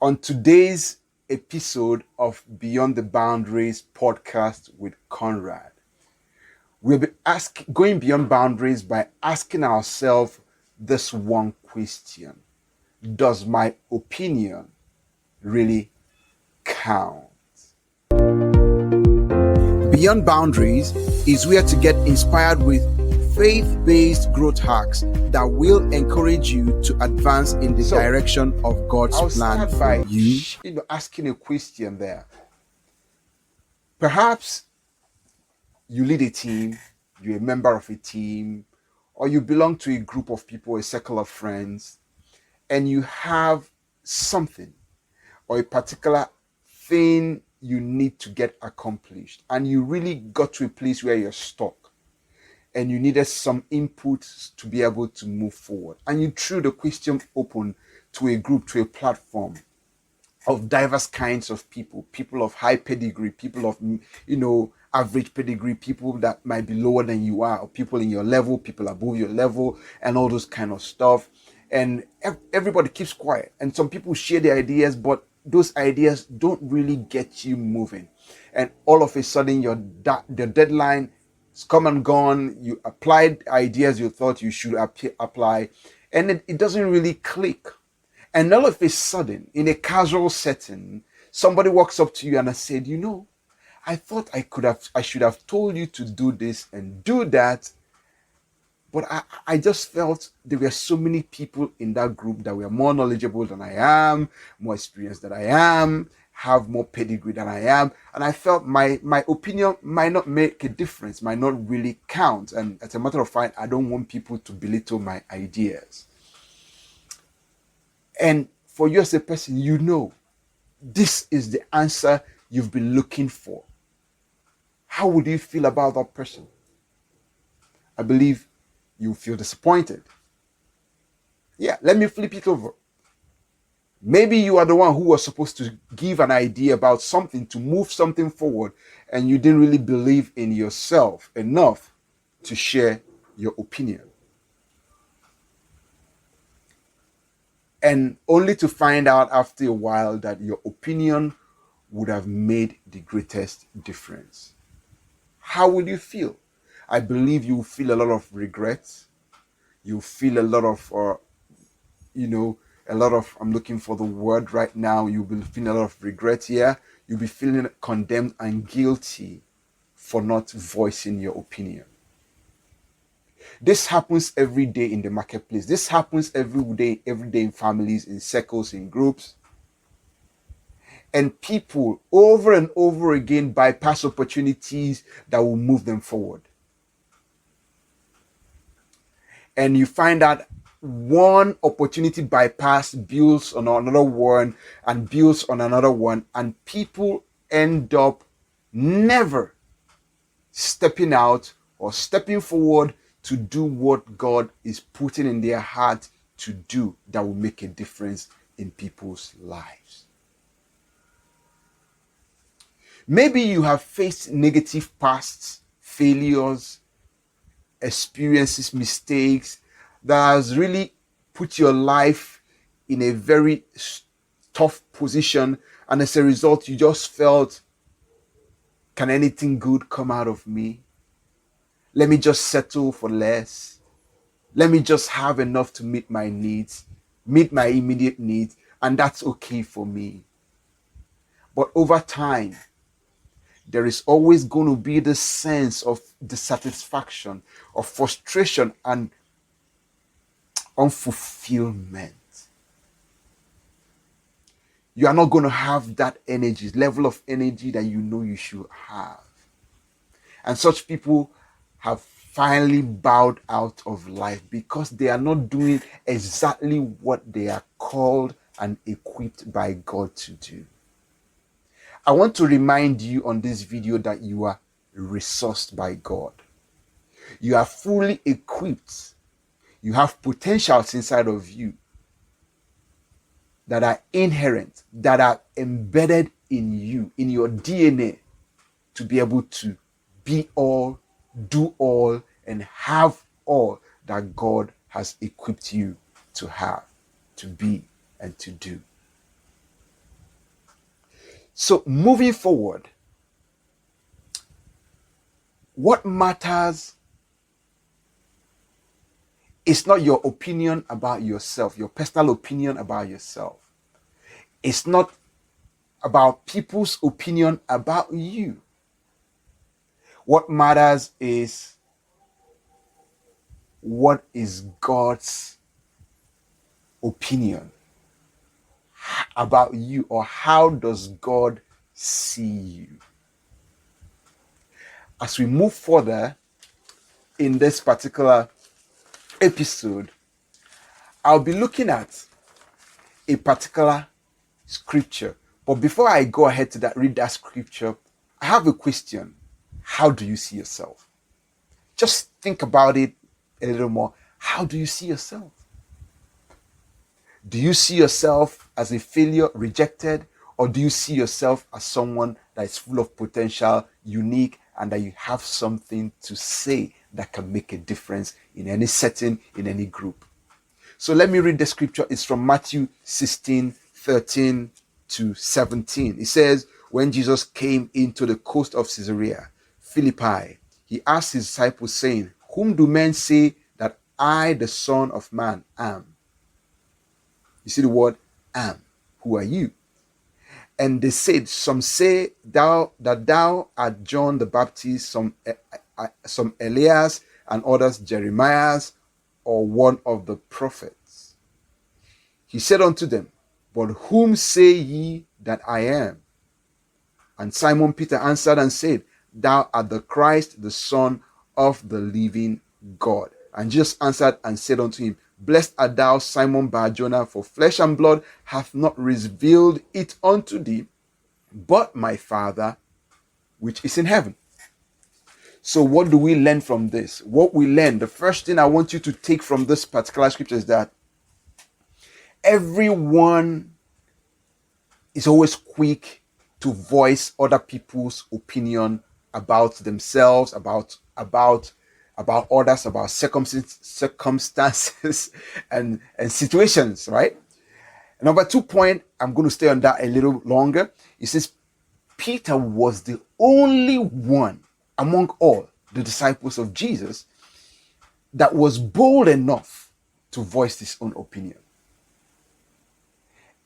On today's episode of Beyond the Boundaries podcast with Konrad, we'll be going beyond boundaries by asking ourselves this one question: does my opinion really count? Beyond Boundaries is where to get inspired with faith-based growth hacks that will encourage you to advance in the direction of God's plan for you. Asking a question there. Perhaps you lead a team, you're a member of a team, or you belong to a group of people, a circle of friends, and you have something or a particular thing you need to get accomplished, and you really got to a place where you're stuck and you needed some input to be able to move forward, and you threw the question open to a group, to a platform of diverse kinds of people of high pedigree, people of average pedigree, people that might be lower than you are, or people in your level, people above your level, and all those kind of stuff. And everybody keeps quiet, and some people share their ideas, but those ideas don't really get you moving. And all of a sudden the deadline is come and gone. You applied ideas you thought you should apply, and it doesn't really click. And all of a sudden, in a casual setting, somebody walks up to you and I said, I thought I should have told you to do this and do that, but I just felt there were so many people in that group that were more knowledgeable than I am, more experienced than I am, have more pedigree than I am, and I felt my opinion might not make a difference, might not really count. And as a matter of fact, I don't want people to belittle my ideas. And for you as a person, this is the answer you've been looking for. How would you feel about that person? I believe you feel disappointed. Yeah, let me flip it over. Maybe you are the one who was supposed to give an idea about something, to move something forward, and you didn't really believe in yourself enough to share your opinion. And only to find out after a while that your opinion would have made the greatest difference. How will you feel? I believe you will feel a lot of regret. You feel a lot of, I'm looking for the word right now. You'll be feeling a lot of regret here. You'll be feeling condemned and guilty for not voicing your opinion. This happens every day in the marketplace. This happens every day in families, in circles, in groups. And people over and over again bypass opportunities that will move them forward. And you find that one opportunity bypass builds on another one and builds on another one, and people end up never stepping out or stepping forward to do what God is putting in their heart to do that will make a difference in people's lives. Maybe you have faced negative past failures, experiences, mistakes that has really put your life in a very tough position, and as a result you just felt, can anything good come out of me? Let me just settle for less. Let me just have enough to meet my needs, meet my immediate needs, and that's okay for me. But over time, there is always going to be this sense of dissatisfaction, of frustration, and unfulfillment. You are not going to have that energy, level of energy that you should have. And such people have finally bowed out of life because they are not doing exactly what they are called and equipped by God to do. I want to remind you on this video that you are resourced by God. You are fully equipped. You have potentials inside of you that are inherent, that are embedded in you, in your DNA, to be able to be all, do all, and have all that God has equipped you to have, to be, and to do. So moving forward, what matters is not your opinion about yourself, your personal opinion about yourself. It's not about people's opinion about you. What matters is what is God's opinion about you, or how does God see you? As we move further in this particular episode, I'll be looking at a particular scripture. But before I go ahead to read that scripture, I have a question. How do you see yourself? Just think about it a little more. How do you see yourself? Do you see yourself as a failure, rejected, or do you see yourself as someone that is full of potential, unique, and that you have something to say that can make a difference in any setting, in any group? So let me read the scripture. It's from Matthew 16:13 to 17. It says, when Jesus came into the coast of Caesarea Philippi, he asked his disciples, saying, whom do men say that I, the Son of Man, am? You see the word am. Who are you? And they said, some say that thou art John the Baptist, some Elias, and others Jeremiah, or one of the prophets. He said unto them, but whom say ye that I am? And Simon Peter answered and said, thou art the Christ, the Son of the living God. And Jesus answered and said unto him, blessed art thou, Simon Bar-Jonah, for flesh and blood hath not revealed it unto thee, but my Father which is in heaven. So what do we learn from this? What we learn, the first thing I want you to take from this particular scripture is that everyone is always quick to voice other people's opinion about themselves, about others, about circumstances and situations, right? Number 2 point, I'm going to stay on that a little longer. It says Peter was the only one among all the disciples of Jesus that was bold enough to voice his own opinion.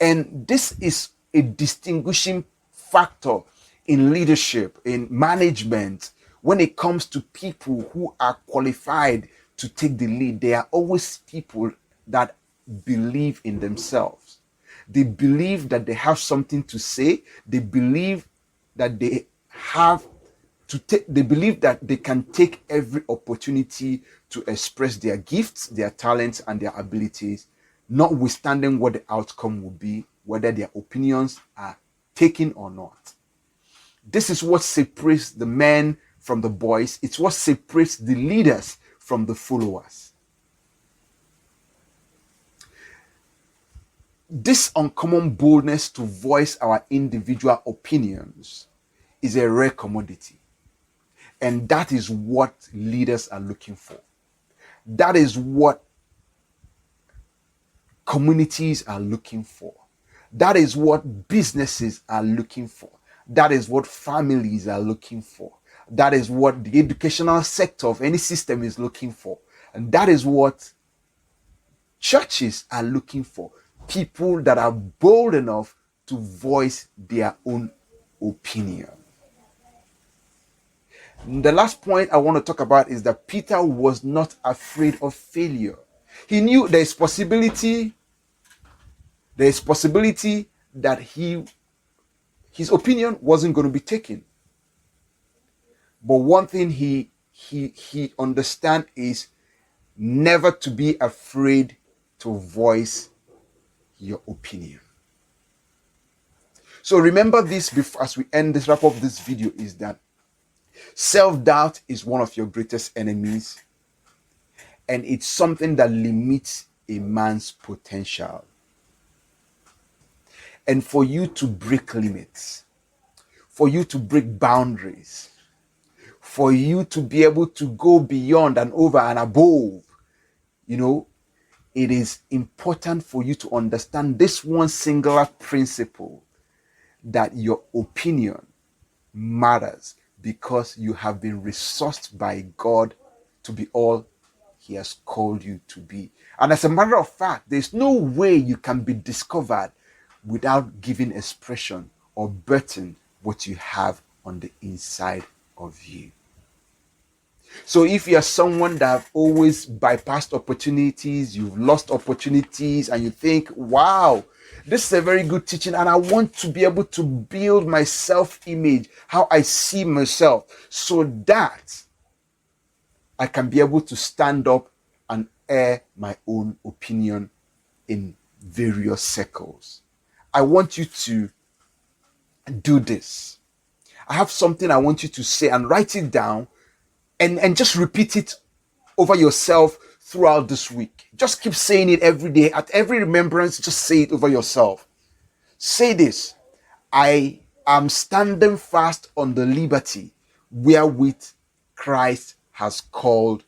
And this is a distinguishing factor in leadership, in management. When it comes to people who are qualified to take the lead, they are always people that believe in themselves. They believe that they have something to say. They believe that they believe that they can take every opportunity to express their gifts, their talents, and their abilities, notwithstanding what the outcome will be, whether their opinions are taken or not. This is what separates the men from the boys. It's what separates the leaders from the followers. This uncommon boldness to voice our individual opinions is a rare commodity. And that is what leaders are looking for. That is what communities are looking for. That is what businesses are looking for. That is what families are looking for. That is what the educational sector of any system is looking for. And that is what churches are looking for. People that are bold enough to voice their own opinion. The last point I want to talk about is that Peter was not afraid of failure. He knew there is possibility that his opinion wasn't going to be taken. But one thing he understand is never to be afraid to voice your opinion. So remember this before, as we wrap up this video, is that self-doubt is one of your greatest enemies, and it's something that limits a man's potential. And for you to break limits, for you to break boundaries, for you to be able to go beyond and over and above, it is important for you to understand this one singular principle, that your opinion matters because you have been resourced by God to be all He has called you to be. And as a matter of fact, there's no way you can be discovered without giving expression or birthing what you have on the inside of you. So if you're someone that have always bypassed opportunities, you've lost opportunities, and you think, wow, this is a very good teaching, and I want to be able to build my self-image, how I see myself, so that I can be able to stand up and air my own opinion in various circles. I want you to do this. I have something I want you to say and write it down and just repeat it over yourself throughout this week. Just keep saying it every day. At every remembrance, just say it over yourself. Say this: I am standing fast on the liberty wherewith Christ has called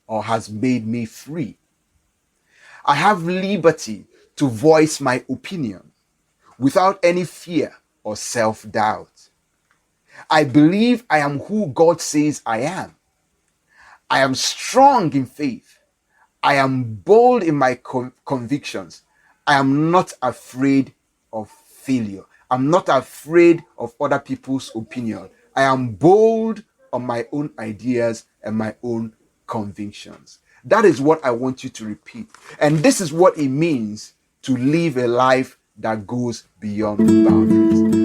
or has made me free. I have liberty to voice my opinion without any fear or self-doubt. I believe I am who God says I am. I am strong in faith. I am bold in my convictions. I am not afraid of failure. I'm not afraid of other people's opinion. I am bold on my own ideas and my own convictions. That is what I want you to repeat. And this is what it means to live a life that goes beyond boundaries.